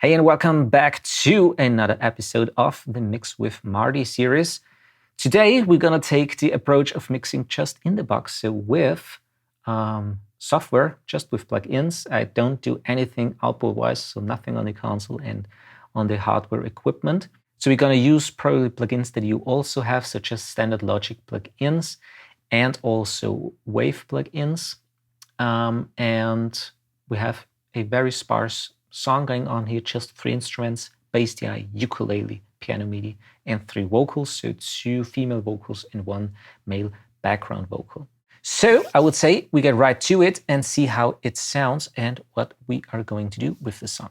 Hey, and welcome back to another episode of the Mix with Marty series. Today, we're going to take the approach of mixing just in the box, so with software, just with plugins. I don't do anything output-wise, so nothing on the console and on the hardware equipment. So we're going to use probably plugins that you also have, such as standard Logic plugins and also Wave plugins. And we have a very sparse song going on here, just 3 instruments, bass DI, ukulele, piano MIDI, and 3 vocals, so 2 female vocals and 1 male background vocal. So I would say we get right to it and see how it sounds and what we are going to do with the song.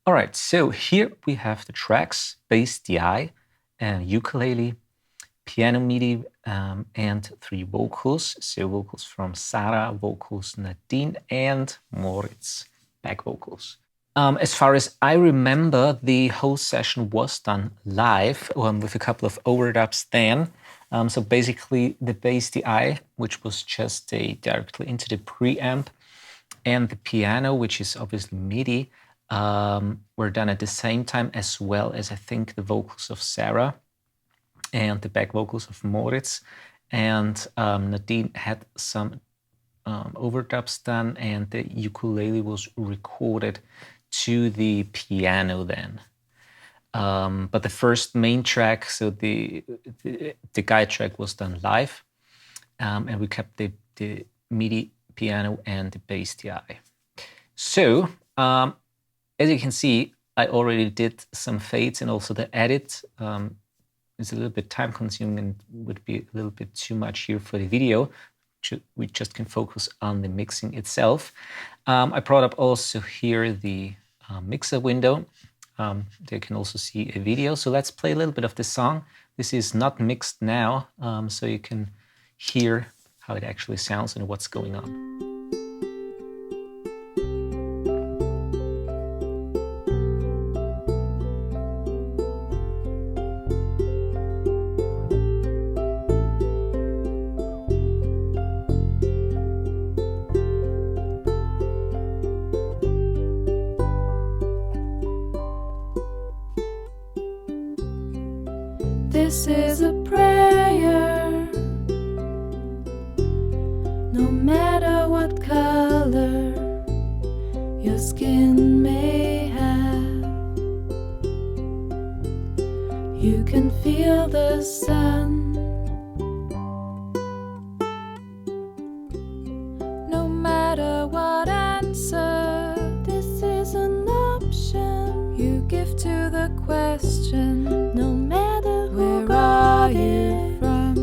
All right, so here we have the tracks, bass DI, ukulele, piano MIDI, and 3 vocals. So vocals from Sarah, vocals Nadine, and Moritz, back vocals. As far as I remember, the whole session was done live with a couple of overdubs then. So basically the bass DI, which was just directly into the preamp, and the piano, which is obviously MIDI, were done at the same time, as well as I think the vocals of Sarah and the back vocals of Moritz. And Nadine had some overdubs done, and the ukulele was recorded to the piano then. But the first main track, so the guide track, was done live, and we kept the MIDI, piano, and the bass DI. So as you can see, I already did some fades, and also the edit is a little bit time consuming and would be a little bit too much here for the video. We just can focus on the mixing itself. I brought up also here the mixer window. There you can also see a video. So let's play a little bit of the song. This is not mixed now, so you can hear how it actually sounds and what's going on. This is a prayer, no matter what color your skin may have. You can feel the sun, no matter what answer. This is an option you give to the question, no matter where are you from.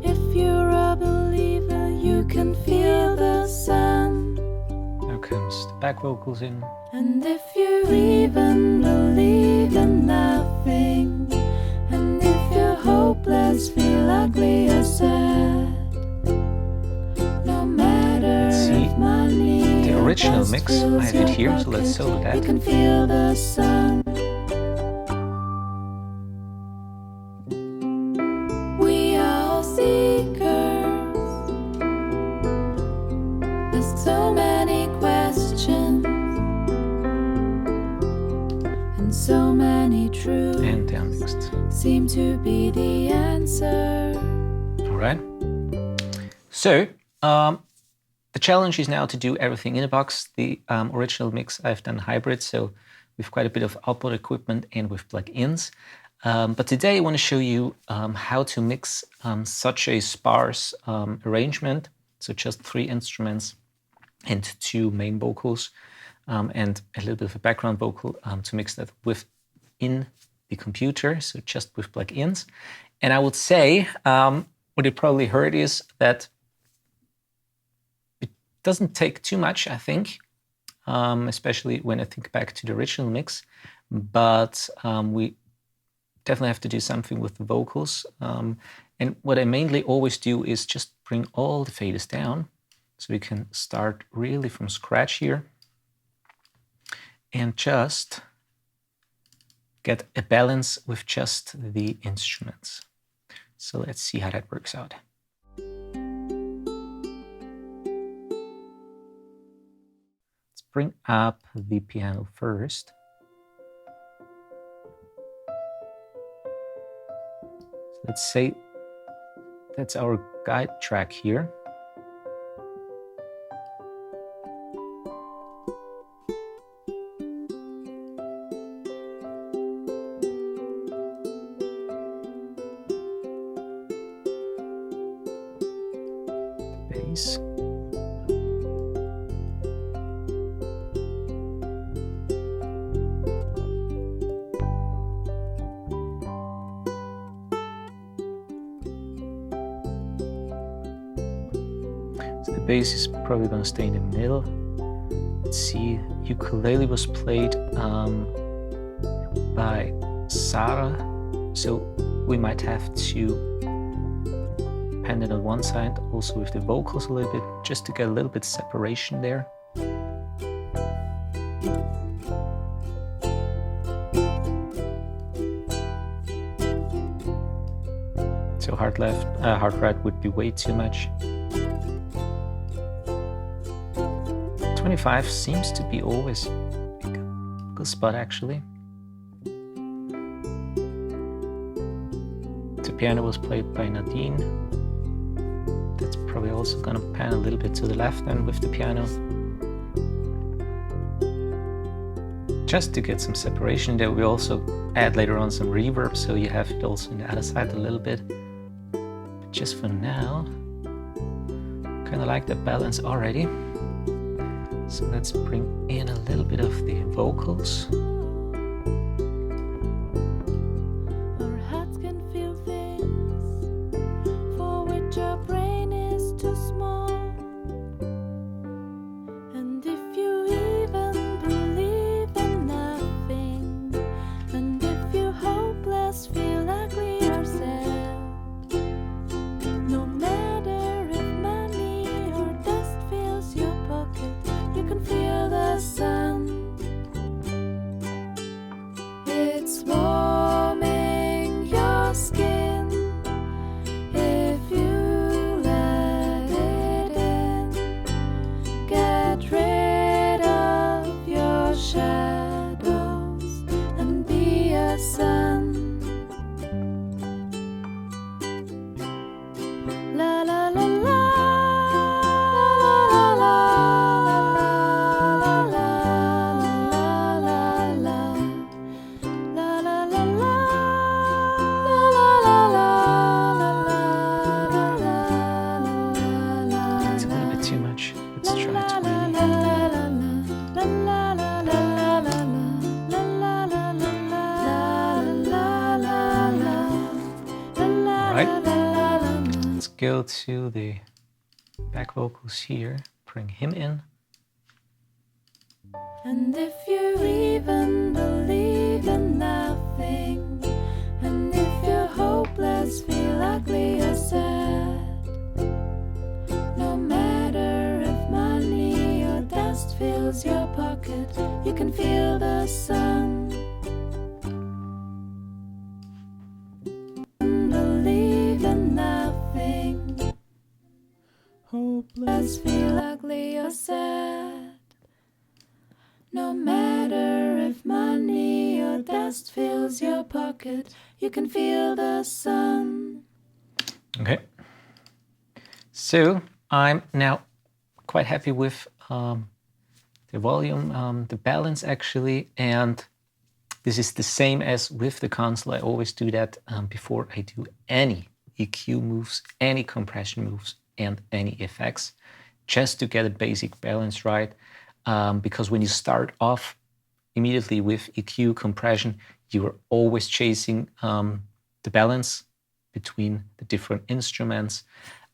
If you're a believer, you can feel the sun. Now comes the back vocals in. And if you even believe in nothing, and if you're hopeless, feel ugly or sad, no matter if money the original mix, I have it here, so let's solo that. You can feel the sun. We are all seekers. There's so many questions and so many truths, And they are mixed. seem to be the answer. All right. So the challenge is now to do everything in a box. The original mix I've done hybrid, so with quite a bit of output equipment and with plugins. But today I want to show you how to mix such a sparse arrangement. So just 3 instruments and 2 main vocals and a little bit of a background vocal to mix that within the computer, so just with plugins. And I would say what you probably heard is that it doesn't take too much, I think, especially when I think back to the original mix. But we definitely have to do something with the vocals. And what I mainly always do is just bring all the faders down, so we can start really from scratch here and just get a balance with just the instruments. So let's see how that works out. bring up the piano first. So let's say that's our guide track here. Bass. So the bass is probably going to stay in the middle. Let's see, ukulele was played by Sarah, so we might have to pen it on one side, also with the vocals a little bit, just to get a little bit separation there. So hard left, hard right would be way too much. 25 seems to be always a good spot actually. The piano was played by Nadine. That's probably also gonna pan a little bit to the left and with the piano. Just to get some separation there, we also add later on some reverb, so you have it also on the other side a little bit. But just for now, kinda like the balance already. So let's bring in a little bit of the vocals. Our hearts can feel things for which our brain is too small. And if you even believe in nothing, and if you hopeless, feel ugly or sad, no matter if money or dust fills your pocket, you can feel the sun. It's warming your skin if you let it in. Get rid of your shadows and be a sun. La la la la. It's a little bit too much. Let's try 20. Alright, let's go to the back vocals here, bring him in. And if you even believe in nothing, and if you're hopeless, feel ugly or sad, no matter if money or dust fills your pocket, you can feel the sun. Believe in nothing, hopeless, feel ugly or sad, no matter if money or dust fills your pocket, you can feel the sun. Okay. So I'm now quite happy with the volume, the balance actually, and this is the same as with the console. I always do that before I do any EQ moves, any compression moves, and any effects, just to get a basic balance right. Because when you start off immediately with EQ compression, you are always chasing the balance between the different instruments.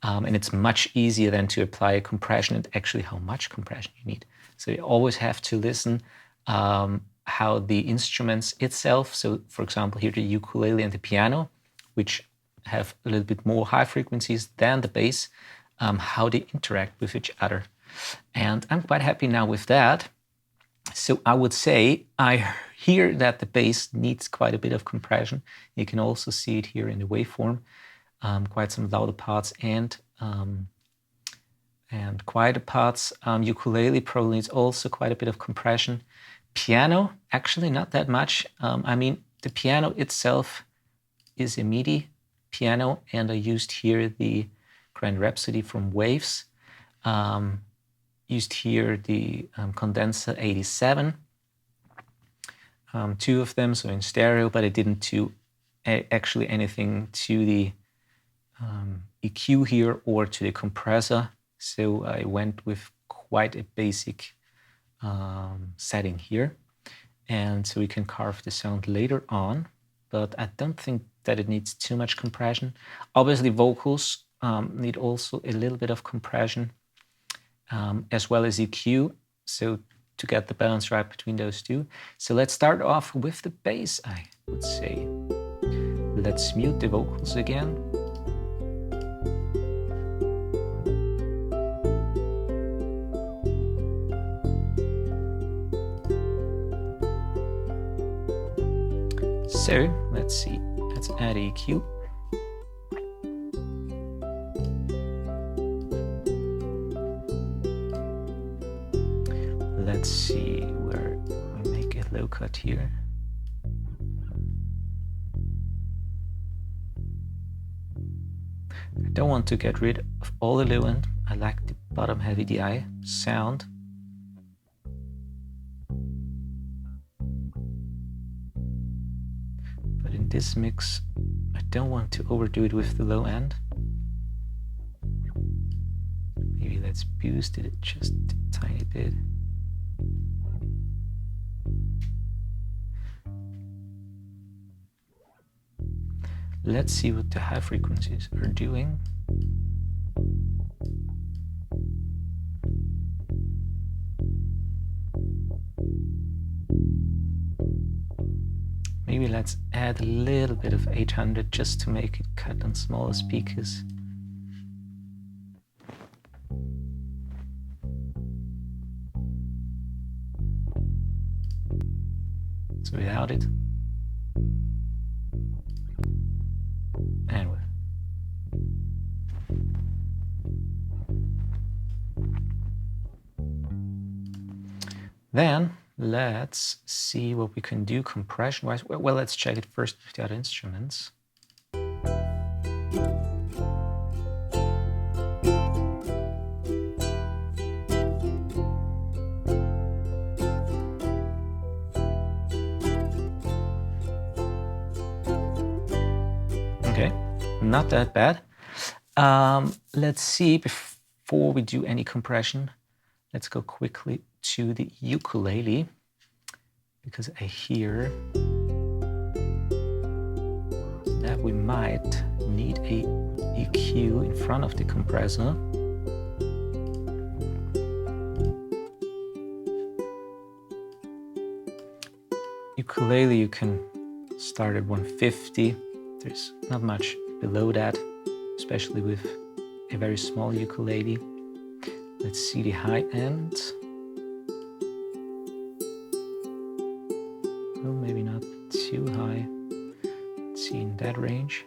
And it's much easier than to apply a compression and actually how much compression you need. So you always have to listen how the instruments itself, so for example here the ukulele and the piano, which have a little bit more high frequencies than the bass, how they interact with each other. And I'm quite happy now with that. So I would say I hear that the bass needs quite a bit of compression. You can also see it here in the waveform, quite some louder parts and and quieter parts. Ukulele probably needs also quite a bit of compression. Piano, actually not that much. I mean, the piano itself is a MIDI piano, and I used here the Grand Rhapsody from Waves. Used here the Condenser 87, two of them, so in stereo, but I didn't do actually anything to the EQ here or to the compressor. So I went with quite a basic setting here. And so we can carve the sound later on, but I don't think that it needs too much compression. Obviously vocals need also a little bit of compression, as well as EQ, so to get the balance right between those two. So let's start off with the bass, I would say. Let's mute the vocals again. So let's see, let's add EQ. Let's see where we make a low cut here. I don't want to get rid of all the low end. I like the bottom heavy DI sound. But in this mix, I don't want to overdo it with the low end. Maybe let's boost it just a tiny bit. Let's see what the high frequencies are doing. Maybe let's add a little bit of 800 just to make it cut on smaller speakers. So without it. And with. Then let's see what we can do compression-wise. Well, let's check it first with the other instruments. Okay, not that bad. Let's see, before we do any compression, let's go quickly to the ukulele, because I hear that we might need a EQ in front of the compressor. Ukulele, you can start at 150. There's not much below that, especially with a very small ukulele. Let's see the high end. Well, maybe not too high. Let's see in that range.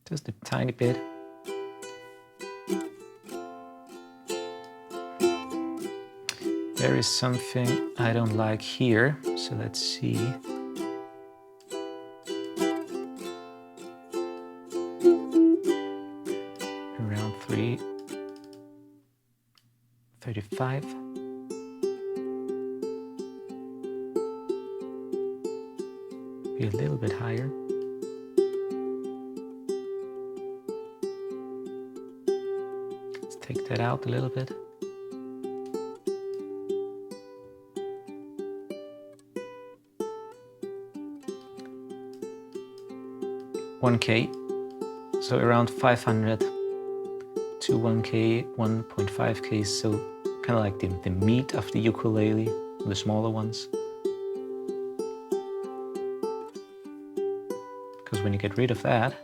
Just a tiny bit. There is something I don't like here, so let's see. Around 335. Be a little bit higher. Let's take that out a little bit. $1K, so around 500 to 1K, 1.5K, so kind of like the meat of the ukulele, the smaller ones. Because when you get rid of that,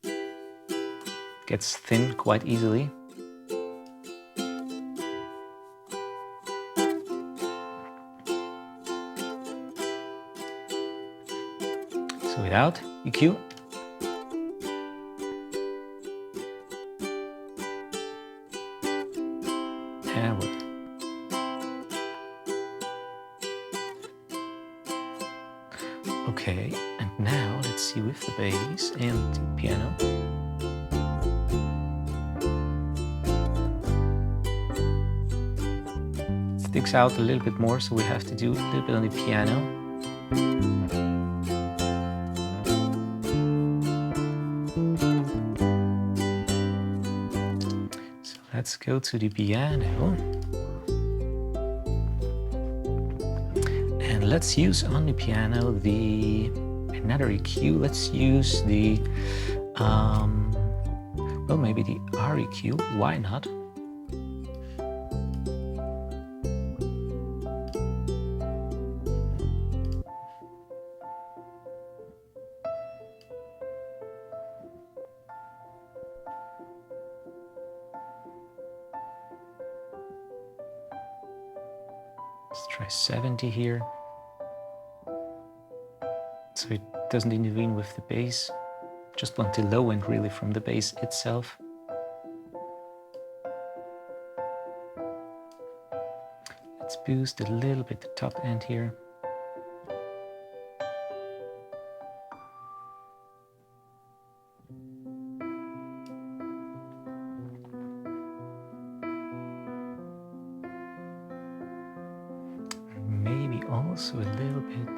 it gets thin quite easily. So without EQ. And okay, and now let's see with the bass and the piano. It sticks out a little bit more, so we have to do a little bit on the piano. So let's go to the piano. And let's use on the piano another EQ. Let's use the, well, maybe the R EQ, why not? Let's try 70 here. So it doesn't intervene with the bass. Just want the low end really from the bass itself. Let's boost a little bit the top end here. Maybe also a little bit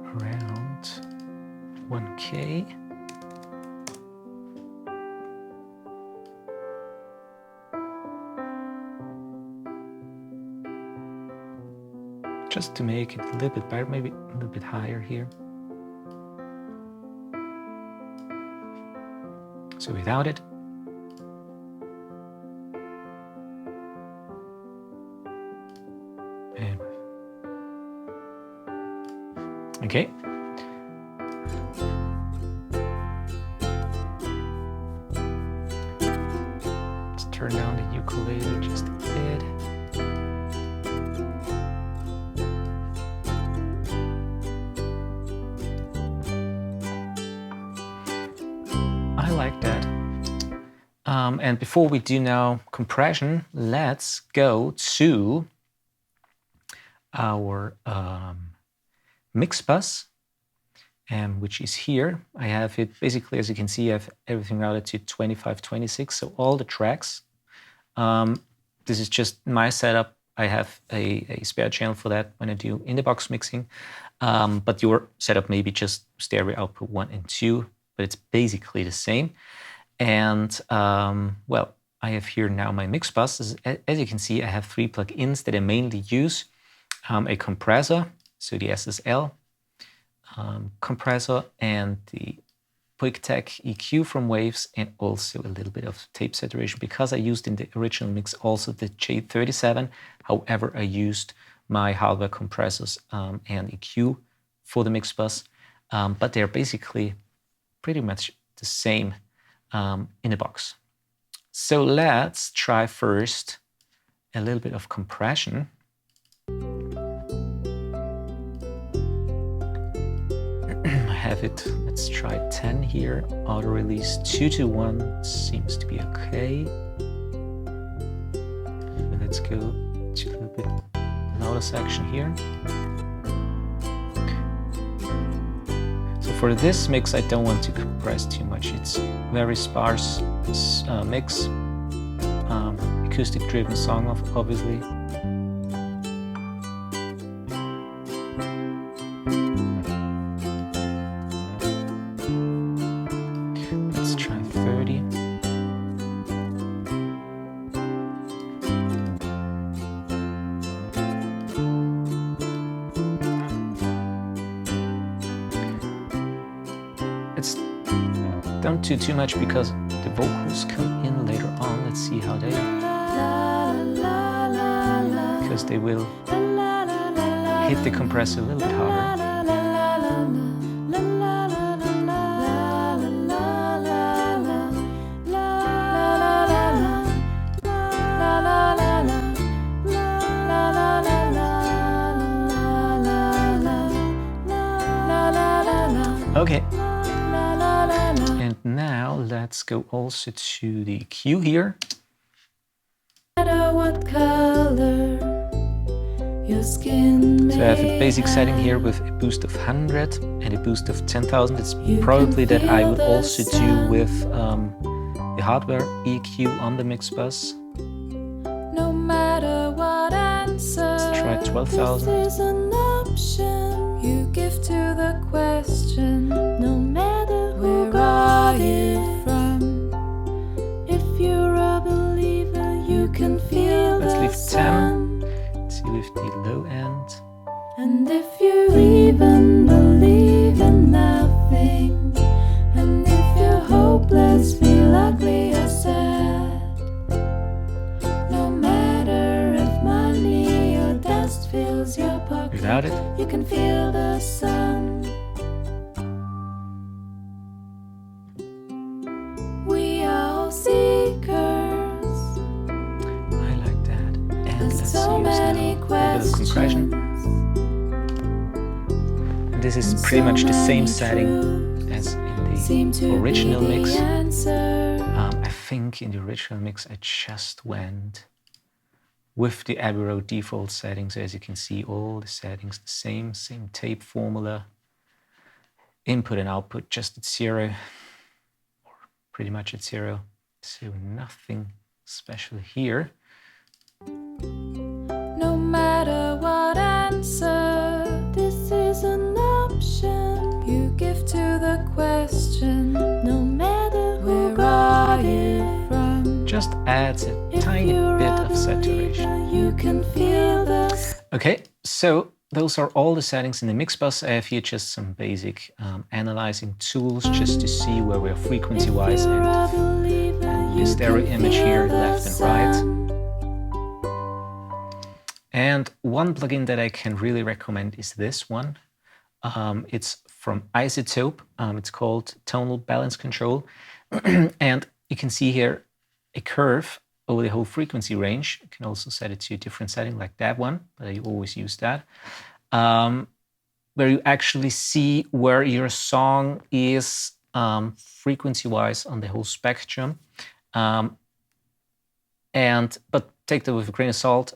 around 1K. Just to make it a little bit better, maybe a little bit higher here. So without it. And okay. Let's turn down the ukulele just a bit. I like that. And before we do now compression, let's go to our mix bus, which is here. I have it basically, as you can see, I have everything routed to 2526, so all the tracks. This is just my setup. I have a spare channel for that when I do in-the-box mixing, but your setup may be just stereo output 1 and 2, but it's basically the same. And well, I have here now my mix bus. As you can see, I have 3 plugins that I mainly use. A compressor, so the SSL compressor, and the QuickTech EQ from Waves, and also a little bit of tape saturation, because I used in the original mix also the J37. However, I used my hardware compressors and EQ for the mix bus, but they're basically pretty much the same in a box. So let's try first a little bit of compression. Have it, let's try 10 here, auto release 2 to 1 seems to be okay. Let's go to a little bit louder section here. So for this mix, I don't want to compress too much. It's very sparse mix, acoustic driven song obviously. Don't do too much because the vocals come in later on. Let's see how they, because they will hit the compressor a little bit harder. Okay. And now let's go also to the EQ here. matter what color your skin may So I have a basic setting here with a boost of 100 and a boost of 10,000. It's probably that I would also do with the hardware EQ on the mix bus. No matter what answer, Let's try 12,000. this is an option you give to the question. No matter where are you from, if you're a believer, you can feel Let's the leave 10. sun. Let's see with the low end. And if you even believe in nothing, and if you're hopeless, feel ugly or sad, no matter if money or dust fills your pocket, Without it. you can feel the sun. We are all seekers. I like that. And There's let's so use many now a bit of compression. questions. And this is And pretty so much the same many setting truths as in seem the to original be mix. the answer. I think in the original mix I just went with the Abbey Road default settings. As you can see, all the settings the same tape formula. Input and output just at 0, or pretty much at 0. So nothing special here. No matter what answer, this is an option you give to the question. No matter where are you from, Just adds a if tiny you're bit a of saturation. believer, you can feel the. Okay, so those are all the settings in the mix bus. I have here just some basic analyzing tools just to see where we are frequency-wise, and the stereo image here, left and right. And one plugin that I can really recommend is this one. It's from Isotope. It's called Tonal Balance Control. And you can see here a curve over the whole frequency range. You can also set it to a different setting like that one, but I always use that. Where you actually see where your song is frequency-wise on the whole spectrum. But take that with a grain of salt.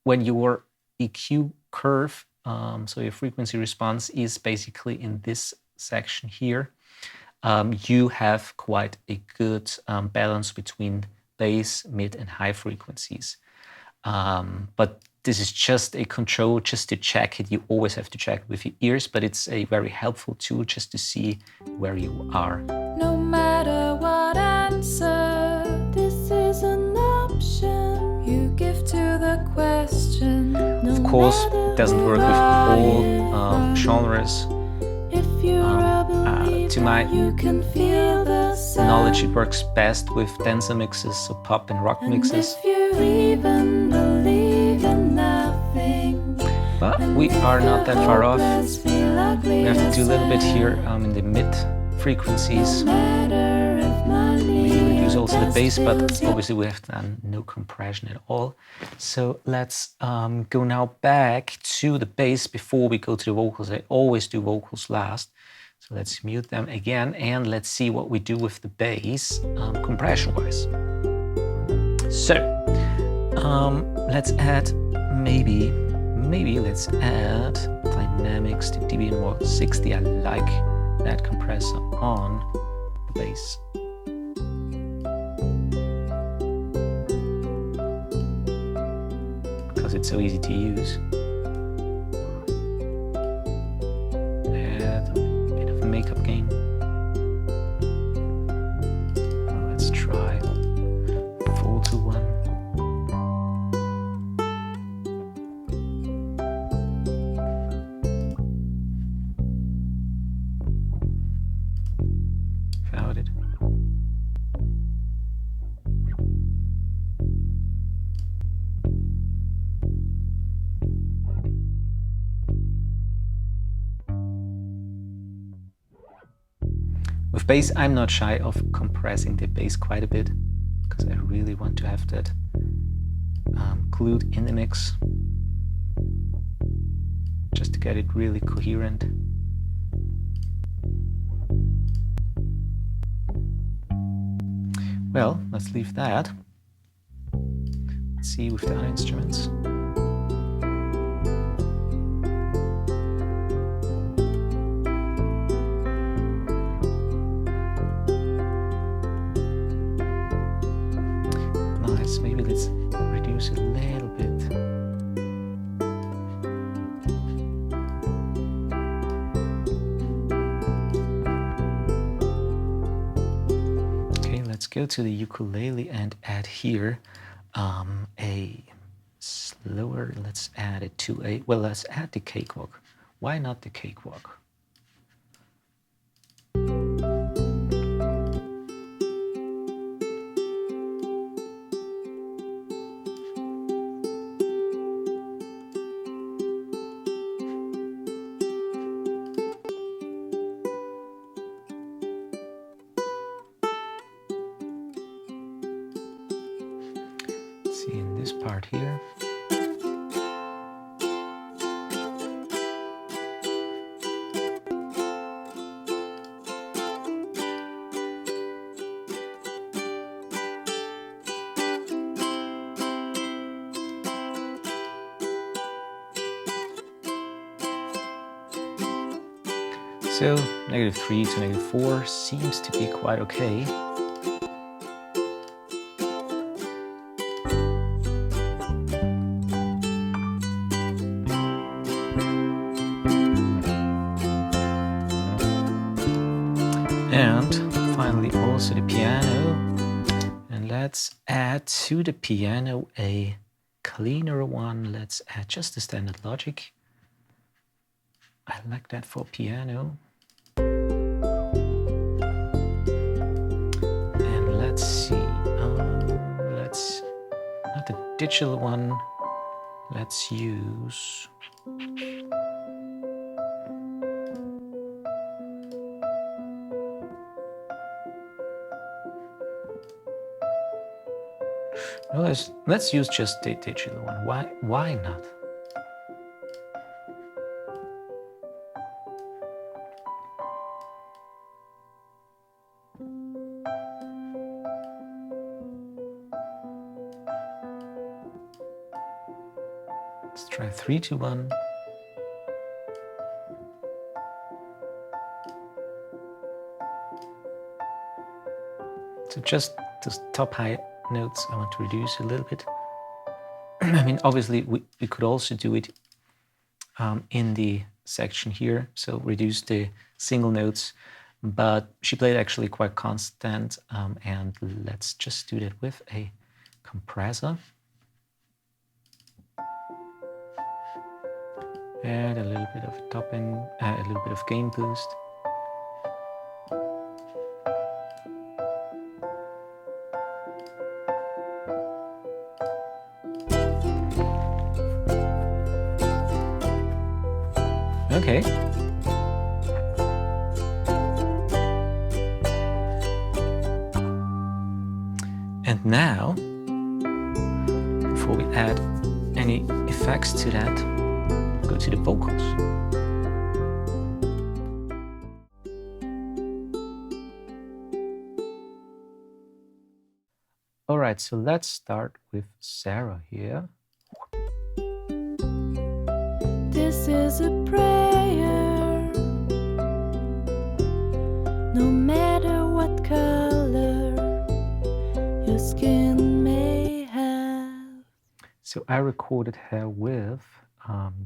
When your EQ curve, so your frequency response is basically in this section here, you have quite a good balance between bass, mid, and high frequencies. But this is just a control, just to check it. You always have to check it with your ears, but it's a very helpful tool just to see where you are. No matter what answer, this is an option you give to the question. No Of course, it doesn't work with all genres. If you're a believer, To my you can feel the sun. knowledge, it works best with dancer mixes, so pop and rock mixes. And if you even believe in nothing, But we are not that far off. we We have to do a little bit here in the mid frequencies. Maybe reduce also the bass, but obviously we have done no compression at all. So let's go now back to the bass before we go to the vocals. I always do vocals last. So let's mute them again and let's see what we do with the bass compression-wise. So let's add maybe let's add dynamics to dBm 60. I like that compressor on the bass. Because it's so easy to use. Add a bit of a makeup gain. Let's try 4-to-1. Found it. With bass, I'm not shy of compressing the bass quite a bit because I really want to have that glued in the mix just to get it really coherent. Well, let's leave that. Let's see with the other instruments. Nice, maybe let's reduce it a little bit. Let's go to the ukulele and add here a slower, let's add it to a, well, let's add the cakewalk. Why not the cakewalk? See in this part here. So -3 to -4 seems to be quite okay. And finally also the piano. And let's add to the piano a cleaner one. Let's add just the standard logic. I like that for piano. And let's see, let's, not the digital one, let's use no, let's use just the digital one. Why not? Let's try 3 to 1. So just the top high notes I want to reduce a little bit. I mean, obviously we could also do it in the section here, so reduce the single notes, but she played actually quite constant, and let's just do that with a compressor. Add a little bit of topping, a little bit of gain boost. Okay. And now, before we add any effects to that, go to the vocals. All right, so let's start with Sarah here. This is a prayer, no matter what color your skin may have. So I recorded her with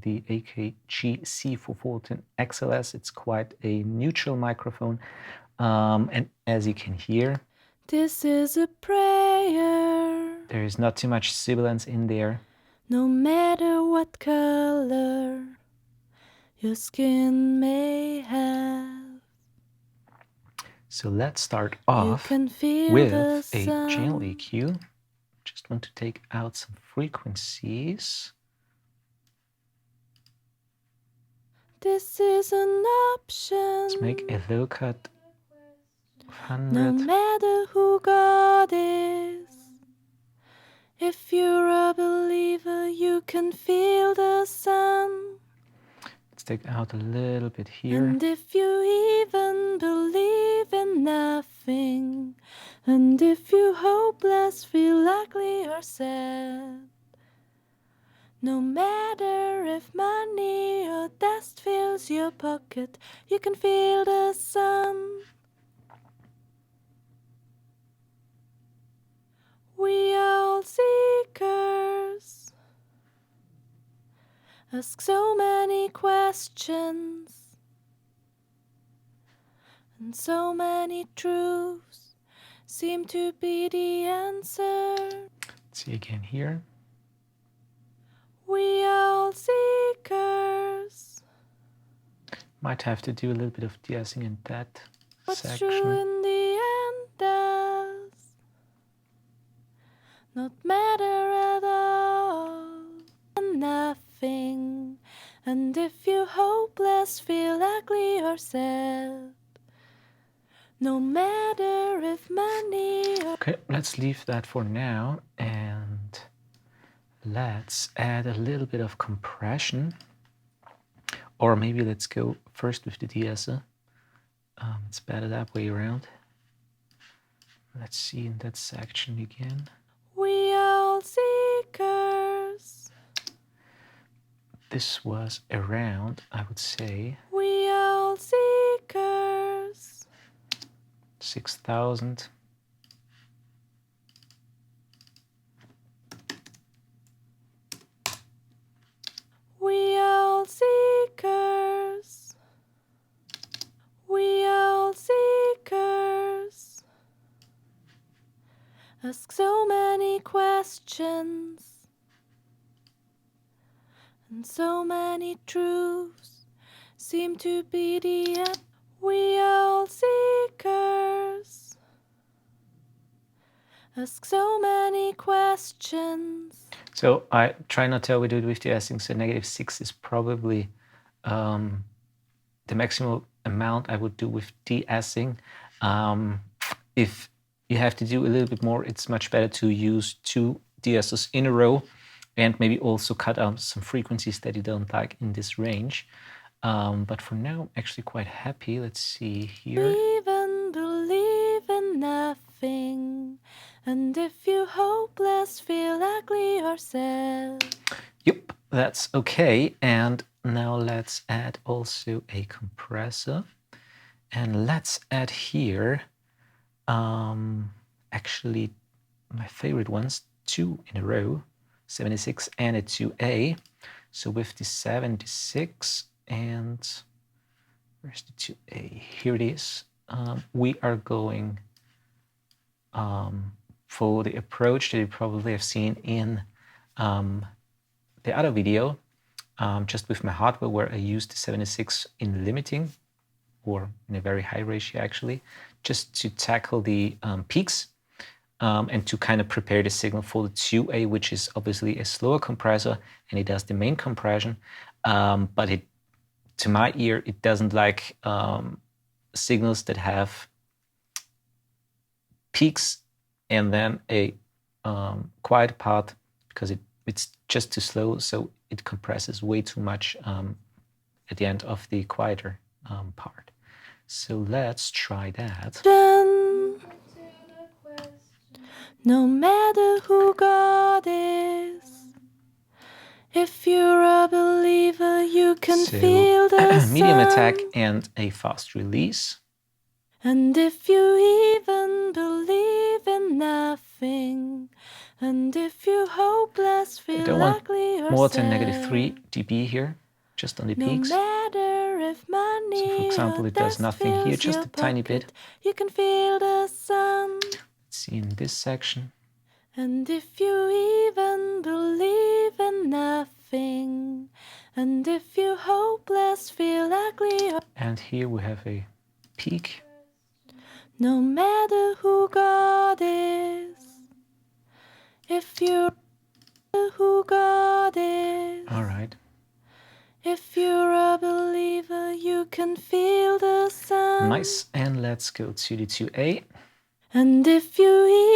the AKG C414 XLS. It's quite a neutral microphone, and as you can hear, this is a prayer, there is not too much sibilance in there. No matter what color your skin may have. So let's start off with a channel EQ. Just want to take out some frequencies. This is an option. Let's make a low cut of 100. No matter who God is, if you're a believer, you can feel the sun. Let's take out a little bit here. And if you even believe in nothing And if you hopeless, feel ugly or sad, no matter if money or dust fills your pocket, you can feel the sun. We are all seekers, ask so many questions, and so many truths seem to be the answer. Let's see again here. We are all seekers. Might have to do a little bit of de-essing in that What's section. true in the end does not matter at all. And nothing. And if you hopeless, feel ugly or sad, no matter if money or... Okay, let's leave that for now and let's add a little bit of compression. Or maybe let's go first with the de-esser. It's better that way around. Let's see in that section again. We are all seekers. This was around, I would say, We are all seekers. 6,000. We are all seekers. We are all seekers. Ask so many questions, and so many truths seem to be the end. We are all seekers. Ask so many questions. So I try not to overdo it with de-essing, so -6 is probably the maximum amount I would do with de-essing. If you have to do a little bit more, it's much better to use 2 de-essers in a row and maybe also cut out some frequencies that you don't like in this range. But for now, I'm actually quite happy. Let's see here. Even believe in nothing, and if you hopeless, feel ugly or sad. Yep, that's okay. And now let's add also a compressor. And let's add here, actually my favorite ones, 2 in a row, 76 and a 2A. So with the 76 and where's the 2A? Here it is. We are going for the approach that you probably have seen in the other video, just with my hardware, where I used the 76 in limiting, or in a very high ratio actually, just to tackle the peaks and to kind of prepare the signal for the 2A, which is obviously a slower compressor and it does the main compression, but it, to my ear, it doesn't like signals that have peaks and then a quiet part, because it's just too slow, so it compresses way too much at the end of the quieter part. So let's try that. No matter who God is, if you're a believer, you can feel the medium sun. attack and a fast release. And if you even believe in nothing, and if you hopeless, feel I don't want ugly or more sad, than -3 dB here, just on the peaks. No matter if money, so for example, it does nothing here, just a tiny bit. You can feel the sun. Let's see in this section. And if you even believe in nothing, and if you hopeless, feel ugly or... And here we have a peak. No matter who God is, if you're who God is, all right. If you're a believer, you can feel the sun. Nice, and let's go to the 2A. And if you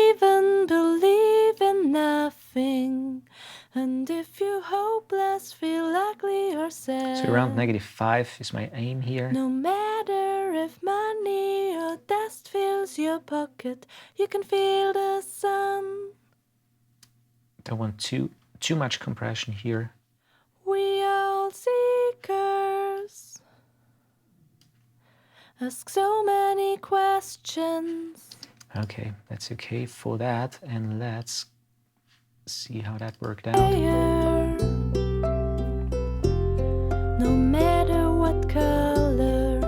even believe in nothing, and if you hopeless, feel ugly or yourself. So around -5 is my aim here. No matter if money or dust fills your pocket, you can feel the sun. Don't want too much compression here. We are all seekers. Ask so many questions. Okay, that's okay for that. And let's see how that worked out. No matter what color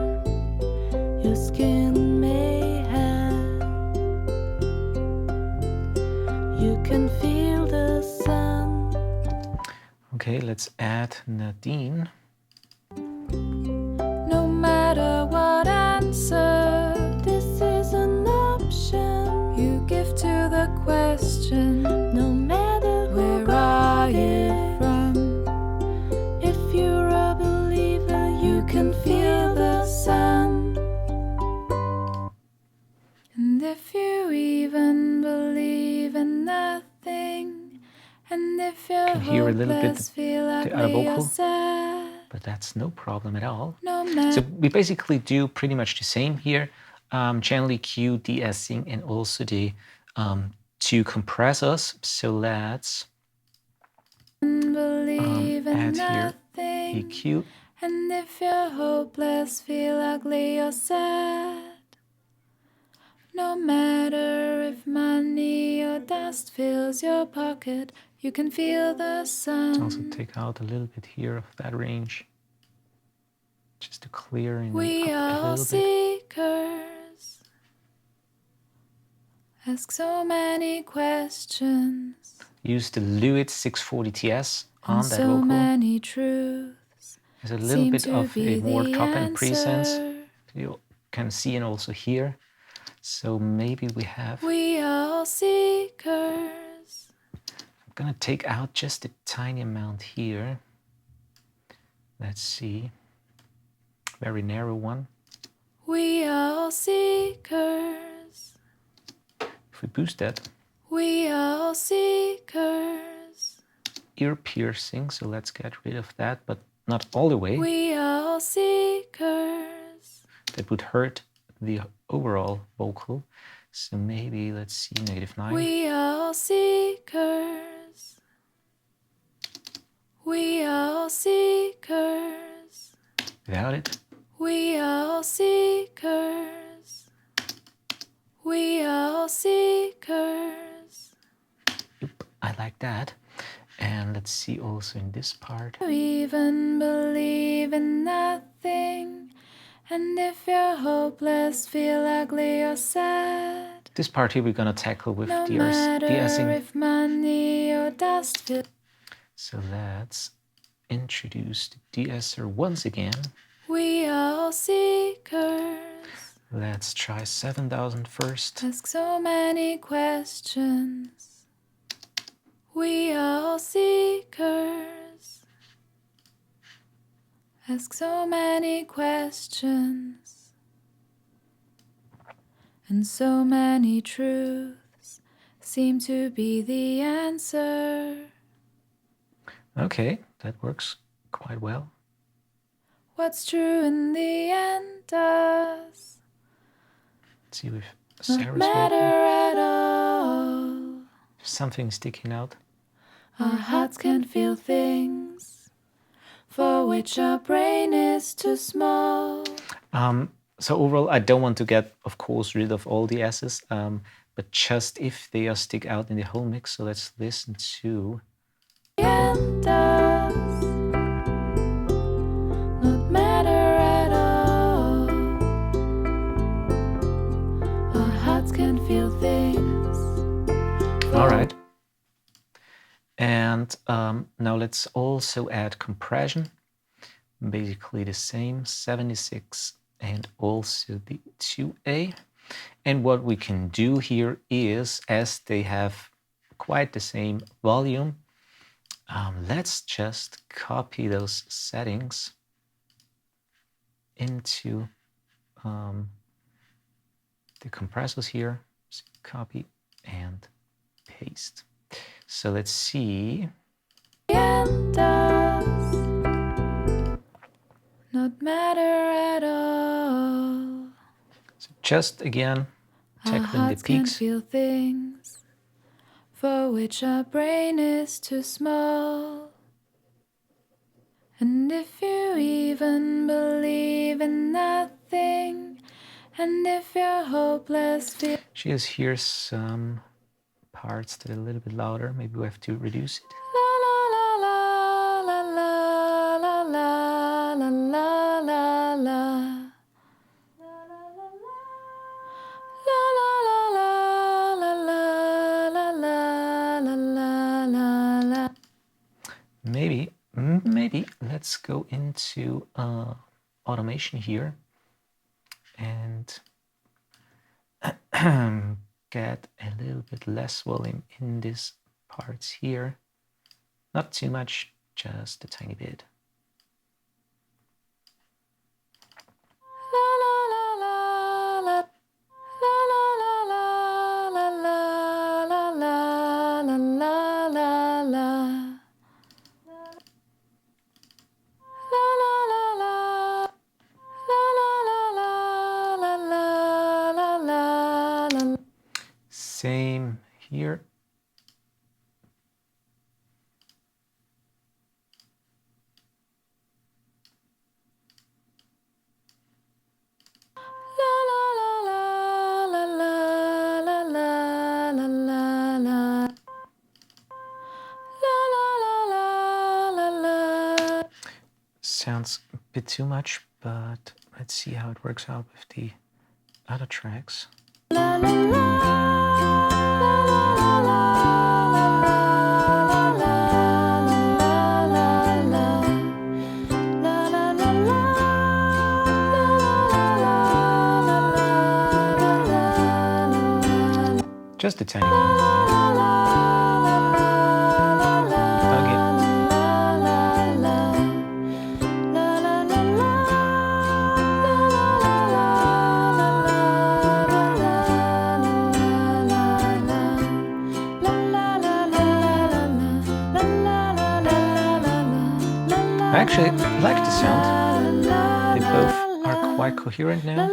your skin may have, you can feel the sun. Okay, let's add Nadine. No matter what answer, this is an option you give to the question. No matter where are you from, if you're a believer, you can feel the sun. And if you even believe in nothing, and if you're Can hear a little bit hopeless, feel the other ugly or vocal, sad, but that's no problem at all. no matter. So we basically do pretty much the same here. Channel EQ, de-essing, and also the two compressors. So let's add here EQ. And if you're hopeless, feel ugly or sad, no matter if money or dust fills your pocket, you can feel the sun. Let's also take out a little bit here of that range, just to clear it up a little bit. Seekers. Ask so many questions. Use the Lewitt 640 TS on And that so vocal. many truths. There's a little bit seem of to a be more the top-end presence. answer. You can see and also hear. So maybe we have... We are all seekers. I'm gonna take out just a tiny amount here. Let's see. Very narrow one. We are all seekers. If we boost that, We are all seekers. ear piercing, so let's get rid of that, but not all the way. We are all seekers. That would hurt the overall vocal. So maybe, let's see, -9. We are all seekers. We are all seekers. Without it. We are all seekers. We are all seekers. Yep, I like that. And let's see also in this part. You even believe in nothing. And if you're hopeless, feel ugly or sad, This part here we're gonna tackle with no matter de-essing. if money or dust fills. So let's introduce the de-esser once again. We are all seekers. Let's try 7,000 first. Ask so many questions. We are all seekers. Ask so many questions. And so many truths seem to be the answer. Okay, that works quite well. What's true in the end does Let's see with not Sarah's matter vocal. at all. Something sticking out. Our hearts can feel things for which our brain is too small. So overall, I don't want to get, of course, rid of all the S's, but just if they are stick out in the whole mix. So let's listen to... And does not matter at all. Our hearts can feel things. All right. And now let's also add compression. Basically the same, 76 and also the 2A. And what we can do here is, as they have quite the same volume, let's just copy those settings into the compressors here. So copy and paste. So let's see. And does not matter at all. So just again, Our tackling the hearts can peaks. feel things for which our brain is too small. And if you even believe in nothing, and if you're hopeless, She has here some parts that are a little bit louder. Maybe we have to reduce it. la la la la la la la la la la la. La la la la la la la la la la. Maybe let's go into automation here and get a little bit less volume in these parts here. Not too much, just a tiny bit. Same here. Sounds a bit too much, but let's see how it works out with the other tracks. Just a tiny one. I actually like the sound. They both are quite coherent now.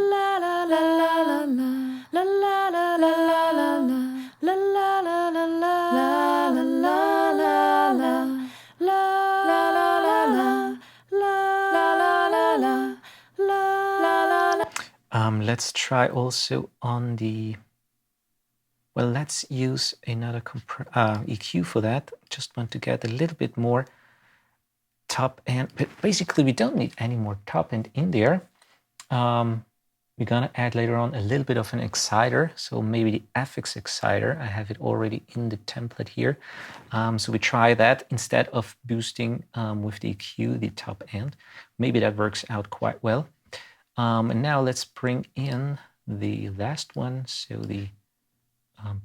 Let's try also on the, well, let's use another EQ for that. Just want to get a little bit more top end, but basically we don't need any more top end in there. We're gonna add later on a little bit of an exciter, so maybe the FX exciter. I have it already in the template here. So we try that instead of boosting with the EQ, the top end. Maybe that works out quite well. And now let's bring in the last one, so the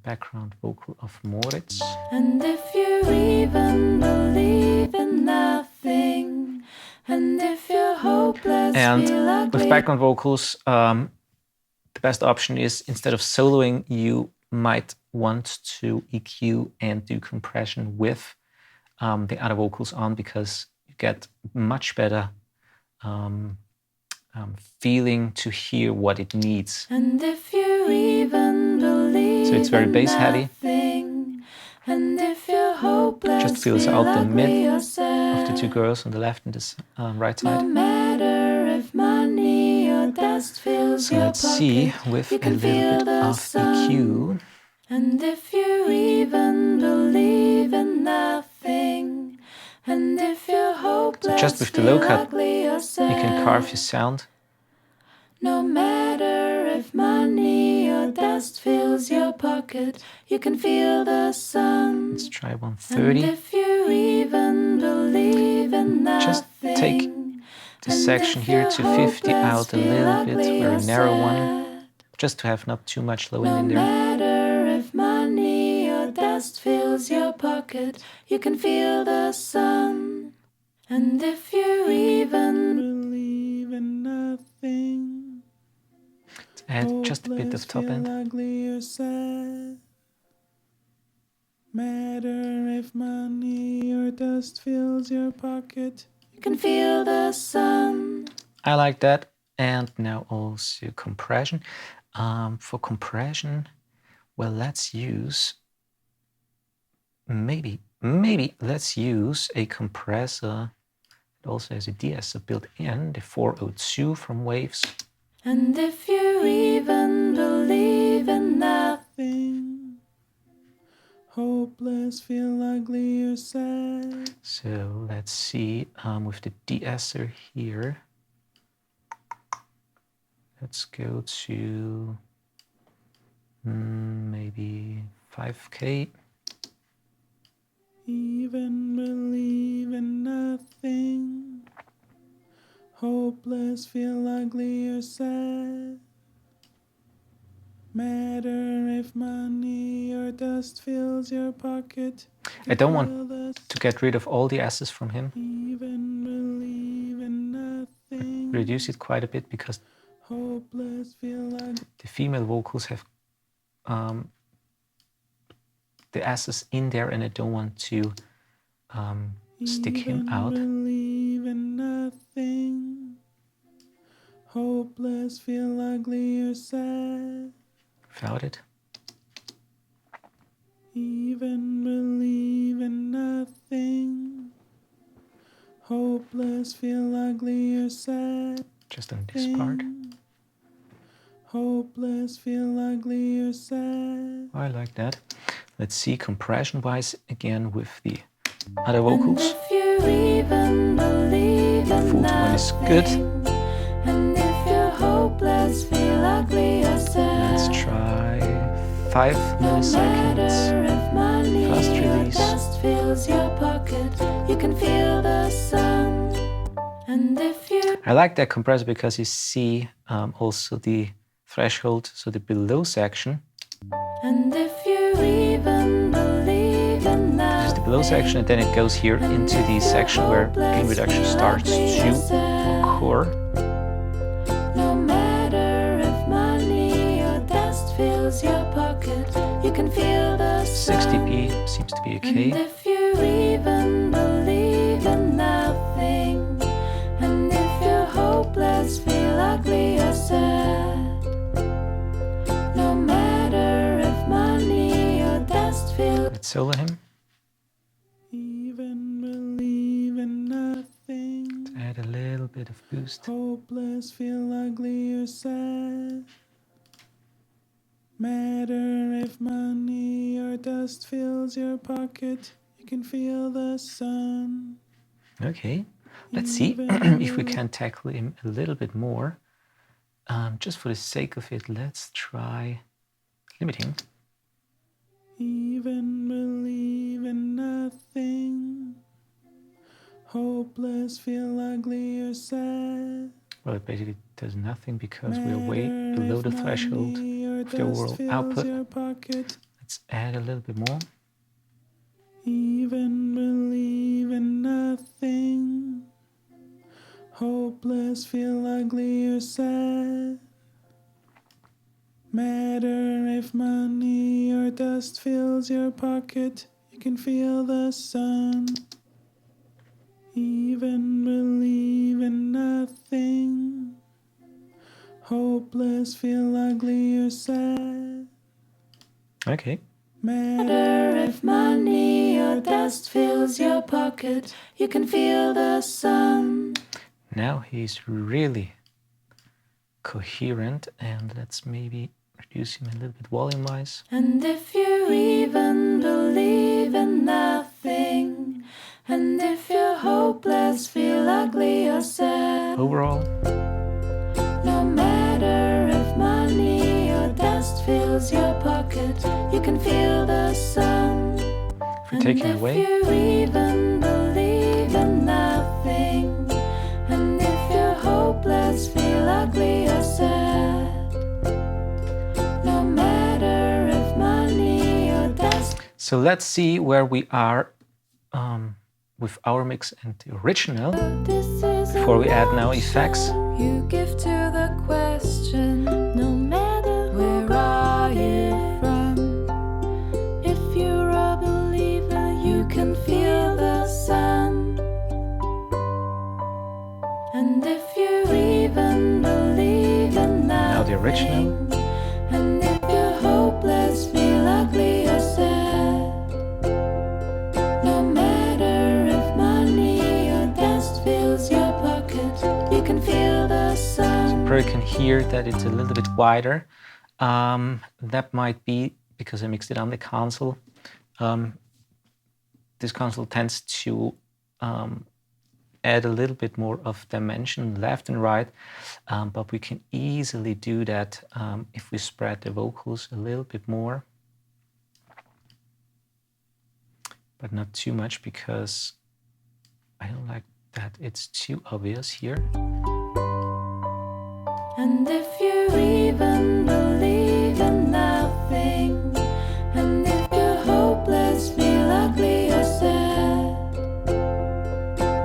background vocal of Moritz. And if you even believe in nothing, and if you're hopeless, and with background vocals, the best option is, instead of soloing, you might want to EQ and do compression with the other vocals on, because you get much better feeling to hear what it needs. And if you even believe, so it's very bass heavy. And if you're hopeless, just feels out the mid of the two girls on the left and the right side. No matter if money or dust fills so let's see with a little bit of EQ. And if you even believe in nothing, and if you're hopeless, so just with the low cut, you can carve your sound. No matter if money or dust fills your pocket, you can feel the sun. Let's try 130. And if you even believe in nothing, just take the section here to 50 out a little bit, very narrow one, just to have not too much low end in there. No matter if money or dust fills your pocket, you can feel the sun. And if you even believe in nothing, add just a bit of top end. Ugly or sad. Matter if money or dust fills your pocket, you can feel the sun. I like that. And now also compression. For compression, well, let's use, maybe let's use a compressor. It also has a de-esser built in, the 402 from Waves. And if you even believe in nothing, hopeless, feel ugly or sad. So let's see, with the de-esser here, let's go to maybe 5K. Even believe in nothing, hopeless, feel ugly or sad. Matter if money or dust fills your pocket. I don't want to get rid of all the S's from him. Even believe in nothing. Reduce it quite a bit because hopeless, feel ugly. The female vocals have the S's in there, and I don't want to stick him out. Believe in nothing. Hopeless, feel ugly or sad. Without it. Even believe in nothing. Hopeless, feel ugly or sad. Just on this part. Hopeless, feel ugly or sad. I like that. Let's see compression wise again with the other vocals. And if you even believe in Full tone is good. And if you're hopeless, feel ugly or sad. Let's try 5 milliseconds. Fast release. Dust fills your pocket, you can feel the sun. And if you I like that compressor because you see also the threshold, so the below section. And if you even believe in that, just the below section, and then it goes here into the section where gain reduction starts to occur. No matter if money or dust fills your pocket, you can feel the sun. 60p seems to be okay. And if you even believe in nothing, and if you're hopeless, feel ugly or sad. No matter if money or dust fills. Let's solo him. Even believe in nothing. To add a little bit of boost. Hopeless, feel ugly or sad. Matter if money or dust fills your pocket, you can feel the sun. Okay, let's see if we can tackle him a little bit more. Just for the sake of it, let's try limiting. Even believe in nothing. Hopeless, feel ugly or sad. Well, it basically does nothing because we're way below the threshold of the overall output. Let's add a little bit more. Even believe in nothing. Hopeless, feel ugly or sad. Matter if money or dust fills your pocket, you can feel the sun. Even believe in nothing. Hopeless, feel ugly or sad. Okay. Matter if money or dust fills your pocket, you can feel the sun. Now he's really coherent, and let's maybe reduce him a little bit volume-wise. And if you even believe in nothing, and if you're hopeless, feel ugly or sad. Overall, no matter if money or dust fills your pocket, you can feel the sun. if we take him away, if you even believe in nothing, and if you're hopeless, feel ugly or sad. No matter if money or dust. so let's see where we are with our mix and the original before we add now effects. You give to the question, no matter where are you from. If you're a believer, you can feel the sun. And if you original. And if you're hopeless, feel ugly or sad, no matter if money or dust fills your pocket, you can feel the sun. You probably can hear that it's a little bit wider. That might be because I mixed it on the console. This console tends to add a little bit more of dimension left and right, but we can easily do that if we spread the vocals a little bit more, but not too much because I don't like that it's too obvious here. And if you even believe in nothing, and if you're hopeless, feel ugly or sad,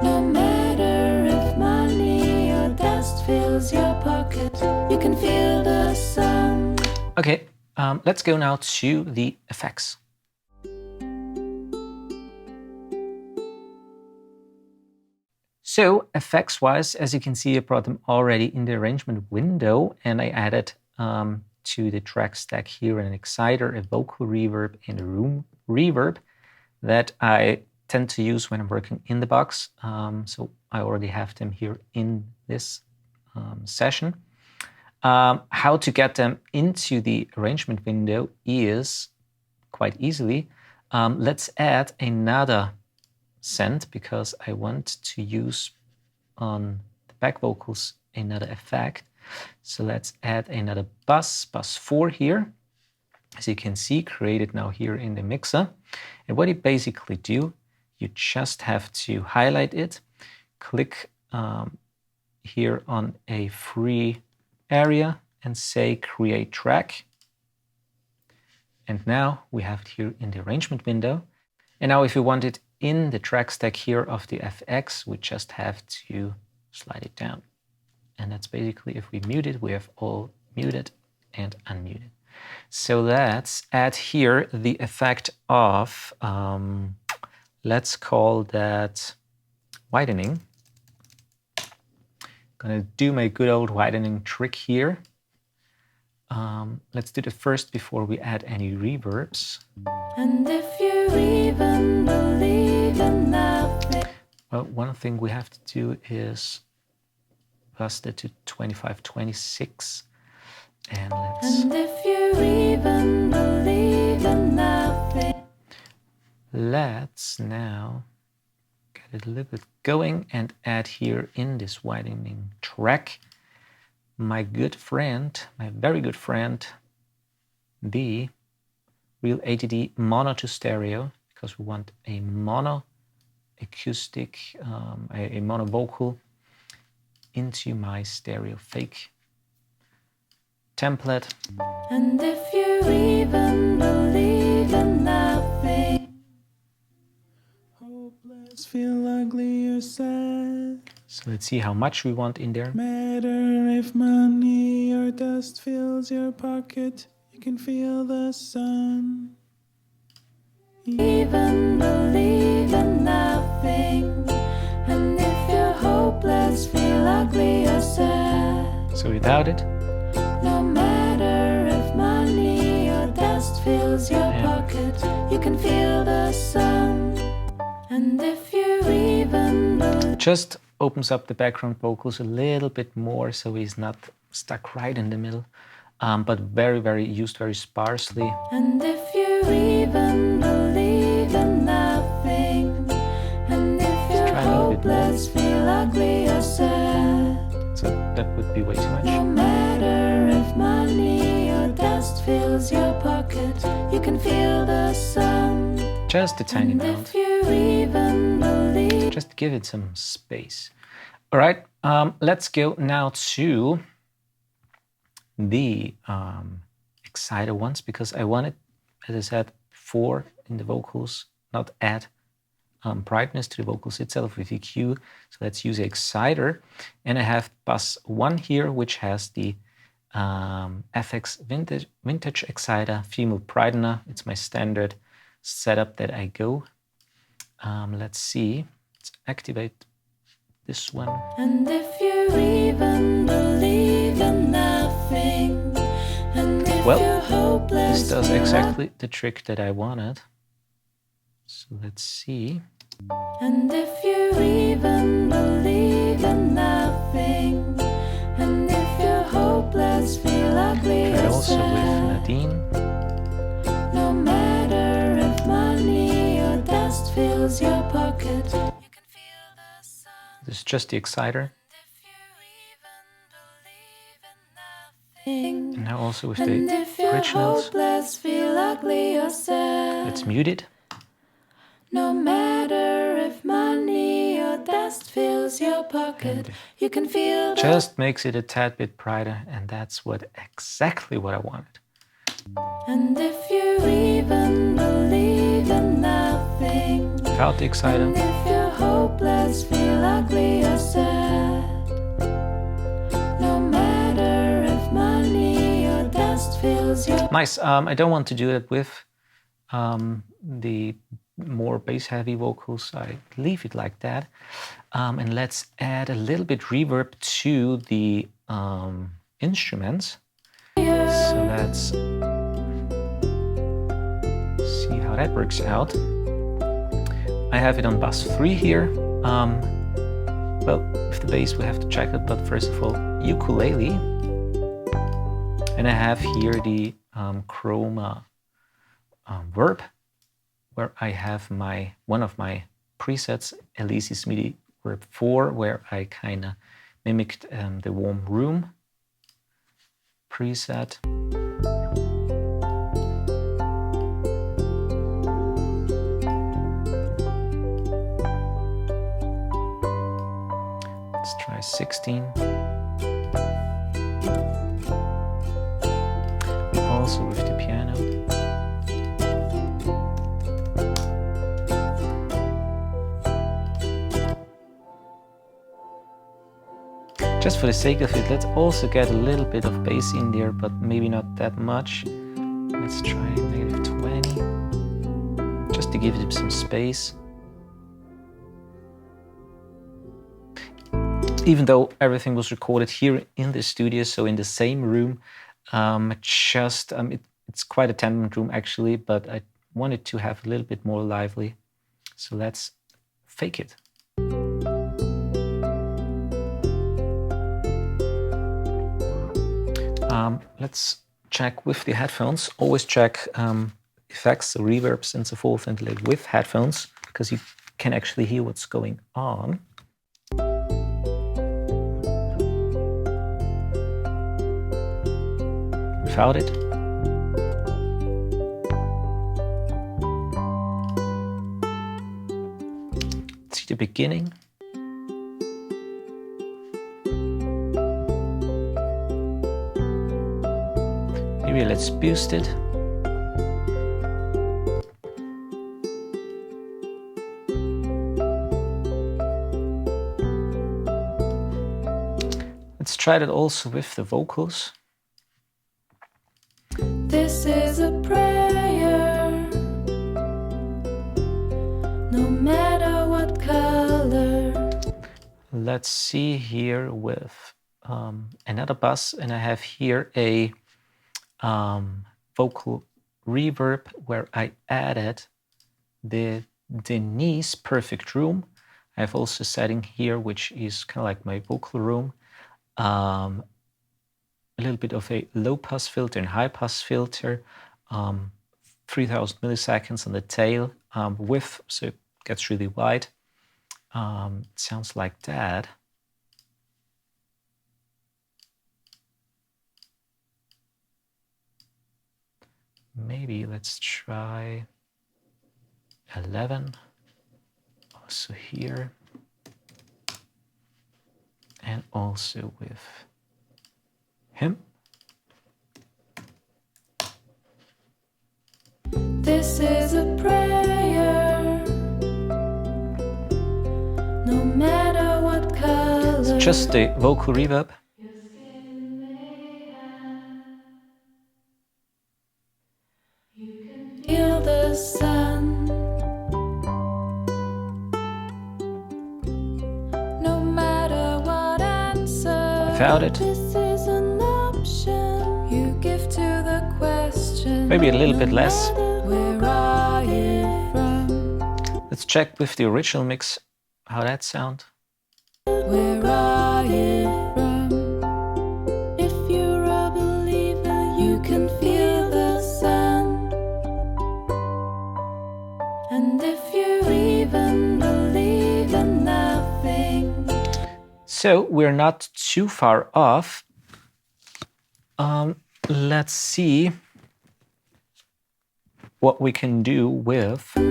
no matter if money or dust fills your pocket, you can feel the sun. Okay, let's go now to the effects. So effects-wise, as you can see, I brought them already in the arrangement window, and I added to the track stack here an exciter, a vocal reverb, and a room reverb that I tend to use when I'm working in the box. So I already have them here in this session. How to get them into the arrangement window is quite easily. Let's add another send because I want to use on the back vocals another effect. So let's add another bus 4 here. As you can see, created now here in the mixer. And what you basically do, you just have to highlight it, click here on a free area and say create track. And now we have it here in the arrangement window. And now if you want it in the track stack here of the FX, we just have to slide it down. And that's basically, if we mute it, we have all muted and unmuted. So let's add here the effect of, let's call that widening. Gonna do my good old widening trick here. Let's do the first before we add any reverbs. And if you even believe in nothing. Well, one thing we have to do is bust it to 25, 26. And And if you even believe in nothing. Let's now get it a little bit going and add here in this widening track my good friend, my very good friend, the Real ADD mono to stereo, because we want a mono acoustic, a mono vocal into my stereo fake template. And if you even believe in nothing, hopeless, feel ugly or sad. So let's see how much we want in there. Matter if money or dust fills your pocket, you can feel the sun. even believe in nothing. And if you're hopeless, feel ugly or sad, So without it, no matter if money or dust fills your pocket, you can feel the sun. And if you even believe, just opens up the background vocals a little bit more so he's not stuck right in the middle, but very used very sparsely. and if you even believe in nothing, and if you're try a little bit more. hopeless, feel ugly or sad, So that would be way too much. no matter if money or dust fills your pocket, you can feel the sun. Just a tiny And amount. if you even believe, Just give it some space. All right, let's go now to the exciter ones, because I wanted, as I said before, in the vocals, not add brightness to the vocals itself with EQ. So let's use exciter. And I have bus 1 here, which has the FX vintage exciter, female brightener. It's my standard setup that I go. Let's see, let's activate this one. and if you even believe in nothing, Well, this does exactly the trick that I wanted. So let's see. And if you even believe in nothing, and if you're hopeless, feel ugly Try or also with sad, Nadine. no matter if money or dust fills your pocket, you can feel the sun. This is just the exciter. And now also with the bridge notes. Feel ugly or sad. Let's mute it. No matter if money or dust fills your pocket, you can feel just makes it a tad bit brighter, and that's exactly what I wanted. And if you even believe in nothing, without the exciter. And if you're hopeless, feel ugly or sad, no matter if money or dust fills your nice. I don't want to do it with the more bass heavy vocals. I leave it like that. And let's add a little bit reverb to the instruments. So let's see how that works out. I have it on bass 3 here. Well, with the bass we have to check it, but first of all, ukulele. And I have here the chroma verb, where I have one of my presets, Elise's MIDI verb 4, where I kind of mimicked the warm room preset. Let's try 16. Also with the piano. Just for the sake of it, let's also get a little bit of bass in there, but maybe not that much. Let's try -20, just to give it some space. Even though everything was recorded here in the studio, so in the same room, it's quite a tenement room actually, but I wanted to have a little bit more lively. So let's fake it. Let's check with the headphones. Always check effects, reverbs and so forth, and with headphones, because you can actually hear what's going on. Without it. See the beginning. Maybe let's boost it. Let's try that also with the vocals. This is a prayer, no matter what color. Let's see here with another bass, and I have here a vocal reverb where I added the Denise perfect room. I have also a setting here which is kind of like my vocal room. A little bit of a low pass filter and high pass filter, 3000 milliseconds on the tail width, so it gets really wide. It sounds like that. Maybe let's try 11, also here, and also with him. This is a prayer, no matter what color. It's just the vocal reverb. Feel the sun, no matter what answer. Without it. This is an option you give to the question. maybe a little bit less. Where are you from? Let's check with the original mix how that sounds. Where are you from? If you're a believer, you can feel the sun. And if you even believe in nothing. So we're not too far off. Let's see what we can do with the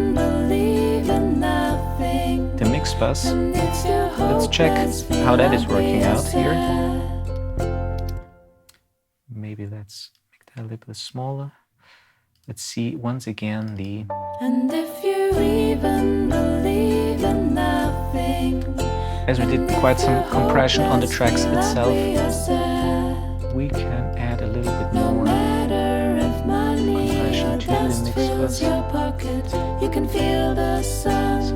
mix bus. Let's check how that is working out here. Maybe let's make that a little bit smaller. Let's see once again the... And if you even believe in nothing, as we did quite some compression on the tracks itself, we can add a little bit more compression to the mix bus. You can feel the sun. So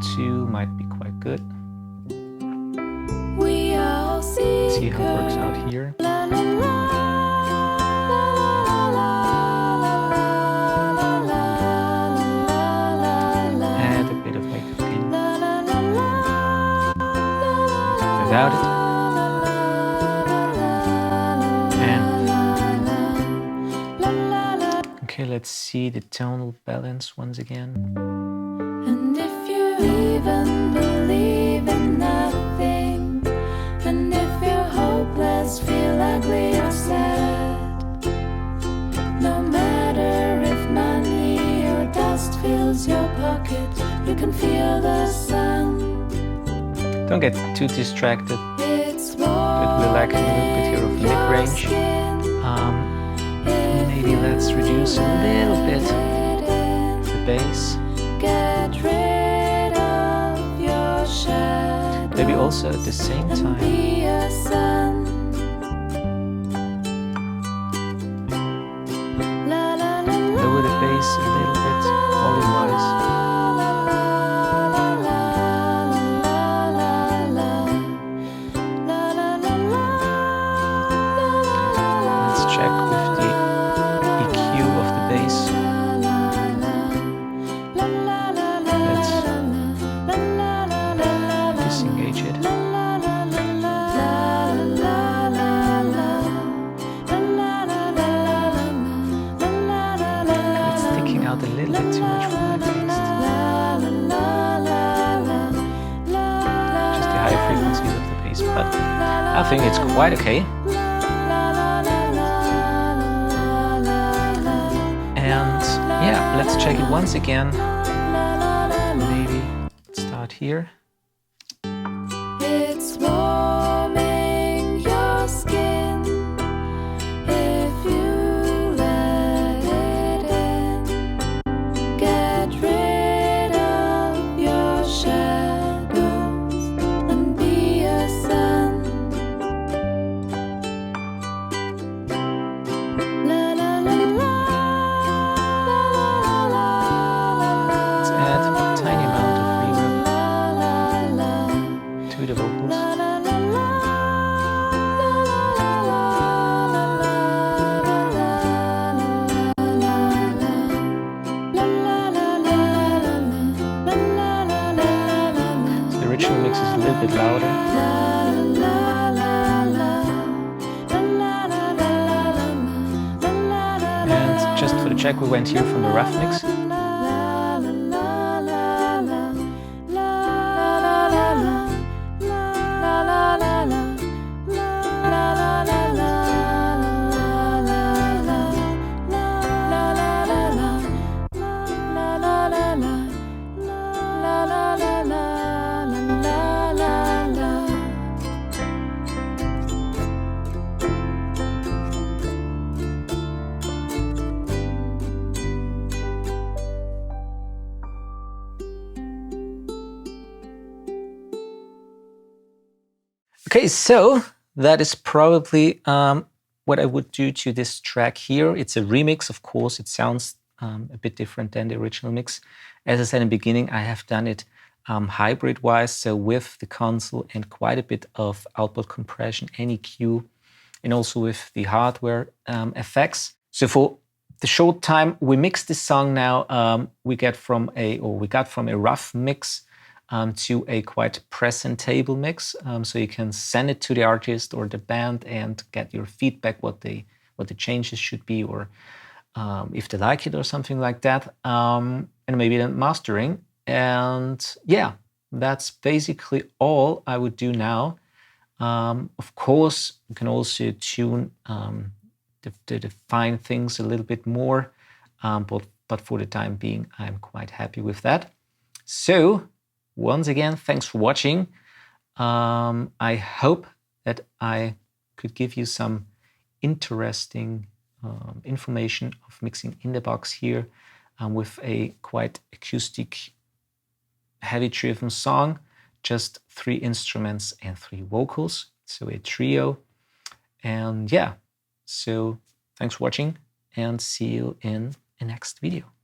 -2 might be quite good. We all See how it works out here. Add a bit of makeup in. Without it. Okay, let's see the tonal balance once again. And if you even believe in nothing, and if you're hopeless, feel ugly or sad, no matter if money or dust fills your pocket, you can feel the sun. Don't get too distracted. It's But we lack a little bit here of mid-range. Maybe let's reduce a little bit the bass. Get rid of your shadow. Maybe also at the same time Be a sun. La, la, la, la, lower the bass a little bit volume-wise. Let's check with the EQ of the bass. Let's disengage it. It's sticking out a little bit too much for my taste. Just the high frequencies of the bass, but I think it's quite okay. And yeah, let's check it once again. Maybe start here. It's warming your skin if you let it in. Get rid of your shadows and be a sun. La la la la. Let's add a tiny amount of reverb to the vocals. So the original mix is a little bit louder. And just for the check, we went here from the rough mix. Okay, so that is probably what I would do to this track here. It's a remix, of course. It sounds a bit different than the original mix. As I said in the beginning, I have done it hybrid-wise, so with the console and quite a bit of output compression and EQ, and also with the hardware effects. So for the short time we mixed this song now, we got from a rough mix to a quite presentable mix. So you can send it to the artist or the band and get your feedback, what the changes should be, or if they like it or something like that, and maybe then mastering. And yeah, that's basically all I would do now. Of course, you can also tune to define things a little bit more, but for the time being, I'm quite happy with that. So once again, thanks for watching. I hope that I could give you some interesting information of mixing in the box here with a quite acoustic, heavy-driven song, just 3 instruments and 3 vocals, so a trio. And yeah, so thanks for watching and see you in the next video.